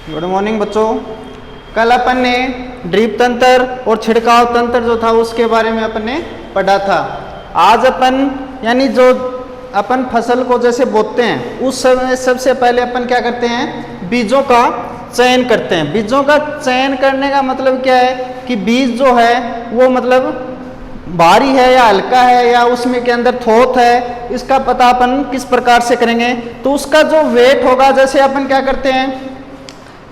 Good morning बच्चों। कल अपन ने ड्रिप तंत्र और छिड़काव तंत्र जो था उसके बारे में अपन ने पढ़ा था। आज अपन यानी जो अपन फसल को जैसे बोते हैं उस समय सबसे पहले अपन क्या करते हैं, बीजों का चयन करते हैं। बीजों का चयन करने का मतलब क्या है कि बीज जो है वो मतलब भारी है या हल्का है या उसमें के अंदर थोथ है, इसका पता अपन किस प्रकार से करेंगे। तो उसका जो वेट होगा, जैसे अपन क्या करते हैं,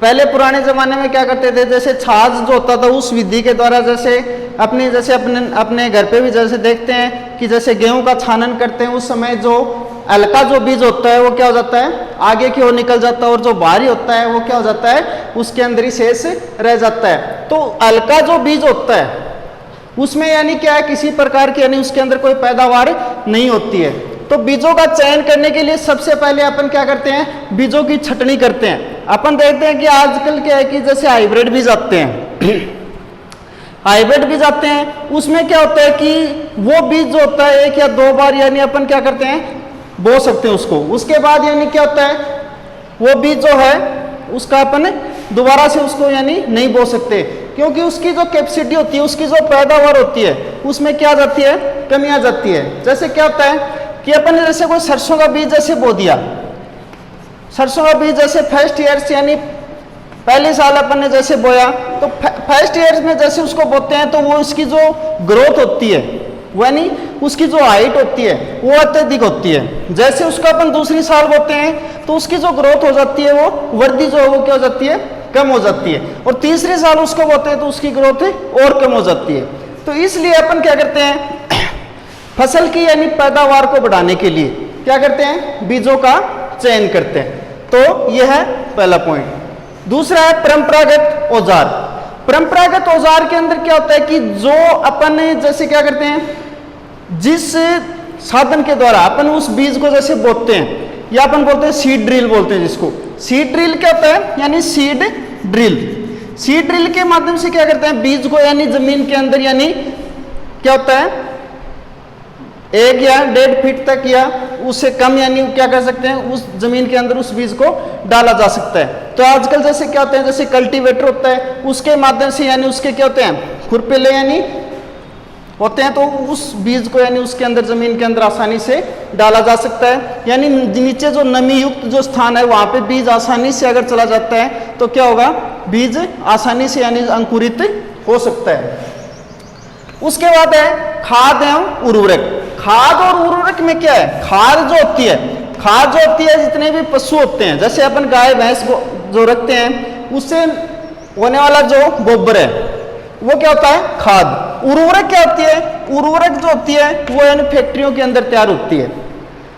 पहले पुराने ज़माने में क्या करते थे, जैसे छाछ जो होता था उस विधि के द्वारा जैसे अपने घर पे भी जैसे देखते हैं कि जैसे गेहूं का छानन करते हैं, उस समय जो हल्का जो बीज होता है वो क्या हो जाता है, आगे की ओर निकल जाता है, और जो भारी होता है वो क्या हो जाता है, उसके अंदर ही शेष रह जाता है। तो हल्का जो बीज होता है उसमें यानी क्या है, किसी प्रकार की यानी उसके अंदर कोई पैदावार नहीं होती है। तो बीजों का चयन करने के लिए सबसे पहले अपन क्या करते हैं, बीजों की छटनी करते हैं। अपन देखते हैं कि आजकल क्या है कि जैसे हाइब्रिड बीज आते हैं हाइब्रिड बीज आते हैं, उसमें क्या होता है कि वो बीज जो होता है एक या दो बार यानी अपन क्या करते हैं, बो सकते हैं उसको। उसके बाद यानी क्या होता है, वो बीज जो है उसका अपन दोबारा से उसको यानी नहीं बो सकते, क्योंकि उसकी जो कैपेसिटी होती है, उसकी जो पैदावार होती है उसमें क्या आ जाती है, कमी आ जाती है। जैसे क्या होता है कि अपन ने जैसे कोई सरसों का बीज जैसे बो दिया, सरसों का बीज जैसे फर्स्ट ईयर से यानी पहले साल अपन ने जैसे बोया, तो फर्स्ट ईयर में जैसे उसको बोते हैं तो वो उसकी जो ग्रोथ होती है यानी उसकी जो हाइट होती है वो अत्यधिक होती है। जैसे उसको अपन दूसरी साल बोते हैं तो उसकी जो ग्रोथ हो जाती है वो वृद्धि जो है वो क्या हो जाती है, कम हो जाती है, और तीसरी साल उसको बोते हैं तो उसकी ग्रोथ और कम हो जाती है। तो इसलिए अपन क्या करते हैं, फसल की यानी पैदावार को बढ़ाने के लिए क्या करते हैं, बीजों का चयन करते हैं। तो यह है पहला पॉइंट। दूसरा है परंपरागत औजार। परंपरागत औजार के अंदर क्या होता है कि जो अपन जैसे क्या करते हैं, जिस साधन के द्वारा अपन उस बीज को जैसे बोते हैं, या अपन बोलते हैं सीड ड्रिल बोलते हैं जिसको। सीड ड्रिल क्या होता है, यानी सीड ड्रिल। सीड ड्रिल के माध्यम से क्या करते हैं, बीज को यानी जमीन के अंदर यानी क्या होता है 1 या 1.5 फीट तक या उससे कम यानी क्या कर सकते हैं, उस जमीन के अंदर उस बीज को डाला जा सकता है। तो आजकल जैसे क्या होते हैं, जैसे कल्टीवेटर होता है उसके माध्यम से यानी उसके क्या होते हैं, खुरपीले यानी होते हैं, तो उस बीज को यानी उसके अंदर जमीन के अंदर आसानी से डाला जा सकता है। यानी नीचे जो नमी युक्त जो स्थान है वहां पे बीज आसानी से अगर चला जाता है तो क्या होगा, बीज आसानी से यानी अंकुरित हो सकता है। उसके बाद है खाद एवं उर्वरक। खाद और उर्वरक में क्या है, खाद जो होती है जितने भी पशु होते हैं, जैसे अपन गाय भैंस जो रखते हैं उससे होने वाला जो गोबर है वो क्या होता है, खाद। उर्वरक क्या होती है, उर्वरक जो होती है वो यानी फैक्ट्रियों के अंदर तैयार होती है।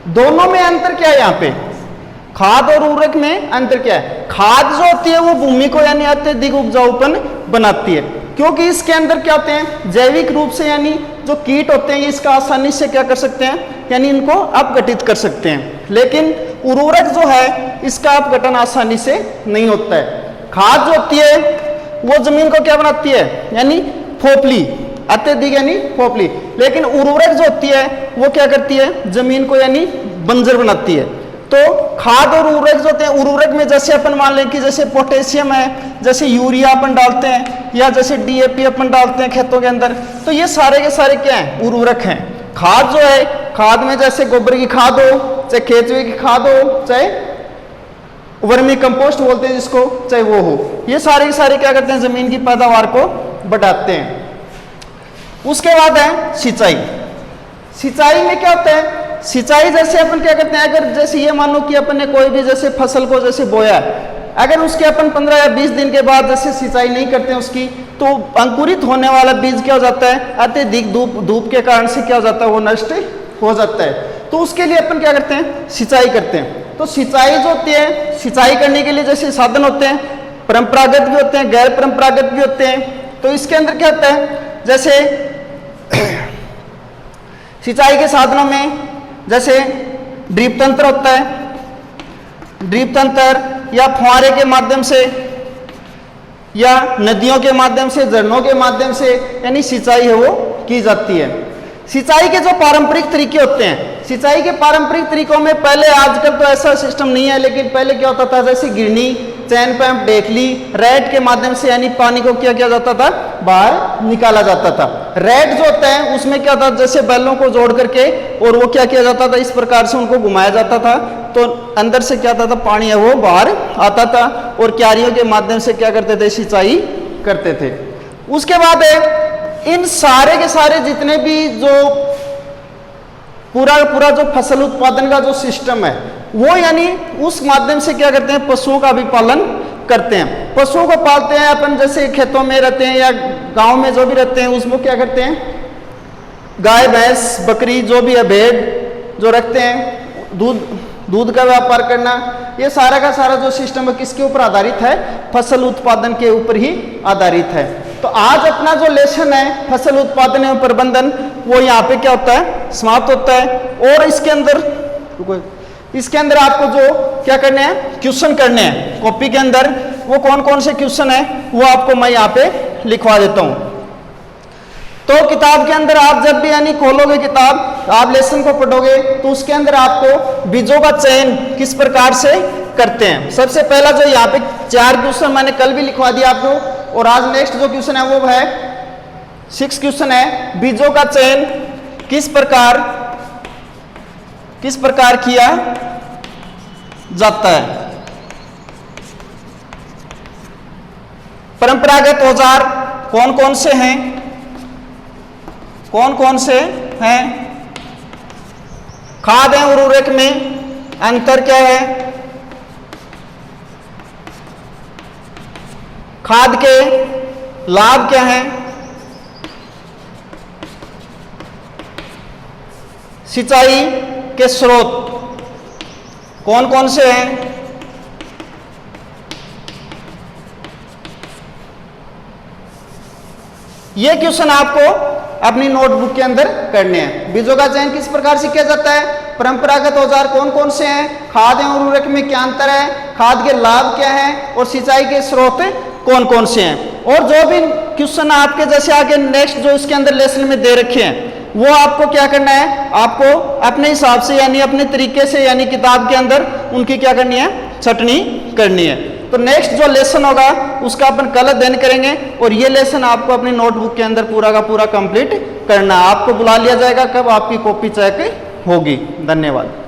दोनों में अंतर क्या है, यहाँ पे खाद और उर्वरक में अंतर क्या है। खाद जो होती है वो भूमि को यानी अत्यधिक उपजाऊपन बनाती है, क्योंकि इसके अंदर क्या होते हैं, जैविक रूप से यानी जो कीट होते हैं इसका आसानी से क्या कर सकते हैं, यानी इनको अपघटित कर सकते हैं। लेकिन उर्वरक जो है इसका अपघटन आसानी से नहीं होता है। खाद जो होती है वो जमीन को क्या बनाती है, यानी फोपली, अत्यधिक यानी फोपली। लेकिन उर्वरक जो होती है वो क्या करती है, जमीन को यानी बंजर बनाती है। तो खाद और उर्वरक जो होते हैं, उर्वरक में जैसे अपन मान लें कि जैसे पोटेशियम है, जैसे यूरिया अपन डालते हैं, या जैसे डीएपी अपन डालते हैं खेतों के अंदर, तो ये सारे के सारे क्या हैं, उर्वरक हैं। खाद जो है, खाद में जैसे गोबर की खाद हो, चाहे केचुए की खाद हो, चाहे वर्मी कंपोस्ट बोलते हैं जिसको, चाहे वो हो, ये सारे के सारे क्या करते हैं, जमीन की पैदावार को बढ़ाते हैं। उसके बाद है सिंचाई। सिंचाई में क्या होता है, सिंचाई जैसे अपन क्या करते हैं, अगर जैसे ये मान लो कि अपन ने कोई भी जैसे फसल को जैसे बोया है, अगर उसके अपन 15 या 20 दिन के बाद जैसे सिंचाई नहीं करते हैं उसकी, तो अंकुरित होने वाला बीज क्या हो जाता है, अत्यधिक धूप के कारण से क्या हो जाता है, वो नष्ट हो जाता है। तो उसके लिए अपन क्या करते हैं, सिंचाई करते हैं। तो सिंचाई जो होती है, सिंचाई करने के लिए जैसे साधन होते हैं, परंपरागत भी होते हैं, गैर परंपरागत भी होते हैं। तो इसके अंदर क्या होता है, जैसे सिंचाई के साधनों में जैसे ड्रिप तंत्र होता है, ड्रिप तंत्र या फुहारे के माध्यम से या नदियों के माध्यम से, झरनों के माध्यम से यानी सिंचाई है वो की जाती है। सिंचाई के जो पारंपरिक तरीके होते हैं, सिंचाई के पारंपरिक तरीकों में पहले, आजकल तो ऐसा सिस्टम नहीं है, लेकिन पहले क्या होता था, जैसे गिरनी चैन पैम्प देख ली, रैट के माध्यम से यानी पानी को क्या किया जाता था, बाहर निकाला जाता था। रैट जो होता है उसमें क्या था, जैसे बैलों को जोड़ करके और वो क्या किया जाता था, इस प्रकार से उनको घुमाया जाता था, तो अंदर से क्या था पानी है वो बाहर आता था और क्यारियों के माध्यम से क्या करते थे, सिंचाई करते थे। उसके बाद इन सारे के सारे जितने भी जो पूरा जो फसल उत्पादन का जो सिस्टम है वो यानी उस माध्यम से क्या करते हैं, पशुओं का भी पालन करते हैं। पशुओं को पालते हैं अपन, जैसे खेतों में रहते हैं या गांव में जो भी रहते हैं उसमें क्या करते हैं, गाय भैंस बकरी जो भी है भेड़ जो रखते हैं, दूध का व्यापार करना, ये सारा का सारा जो सिस्टम है किसके ऊपर आधारित है, फसल उत्पादन के ऊपर ही आधारित है। तो आज अपना जो लेसन है फसल उत्पादन एवं प्रबंधन वो यहाँ पे क्या होता है, समाप्त होता है। और इसके अंदर आपको जो क्या करने हैं, क्वेश्चन करने हैं कॉपी के अंदर, वो कौन कौन से क्वेश्चन है वो आपको मैं यहाँ पे लिखवा देता हूँ। तो किताब के अंदर आप जब भी यानी खोलोगे किताब, आप लेसन को पढ़ोगे तो उसके अंदर आपको बीजों का चयन किस प्रकार से करते हैं। सबसे पहला जो यहाँ पे 4 क्वेश्चन मैंने कल भी लिखवा दिया आपको, और आज नेक्स्ट जो क्वेश्चन है वो है 6 क्वेश्चन है, बीजों का चयन किस प्रकार किया जाता है। परंपरागत औजार कौन कौन से हैं, खाद एवं उर्वरक में अंतर क्या है, खाद के लाभ क्या हैं, सिंचाई के स्रोत कौन कौन से हैं, ये क्वेश्चन आपको अपनी नोटबुक के अंदर करने हैं। बीजों का चयन किस प्रकार से किया जाता है, परंपरागत औजार कौन कौन से हैं, खाद एवं उर्वरक में क्या अंतर है, खाद के लाभ क्या हैं और सिंचाई के स्रोत कौन कौन से हैं। और जो भी क्वेश्चन आपके जैसे आगे नेक्स्ट जो इसके अंदर लेसन में दे रखे हैं वो आपको क्या करना है, आपको अपने हिसाब से यानी अपने तरीके से यानी किताब के अंदर उनकी क्या करनी है, छटनी करनी है। तो नेक्स्ट जो लेसन होगा उसका अपन कल अध्ययन करेंगे और ये लेसन आपको अपनी नोटबुक के अंदर पूरा का पूरा कंप्लीट करना है। आपको बुला लिया जाएगा कब आपकी कॉपी चेक होगी। धन्यवाद।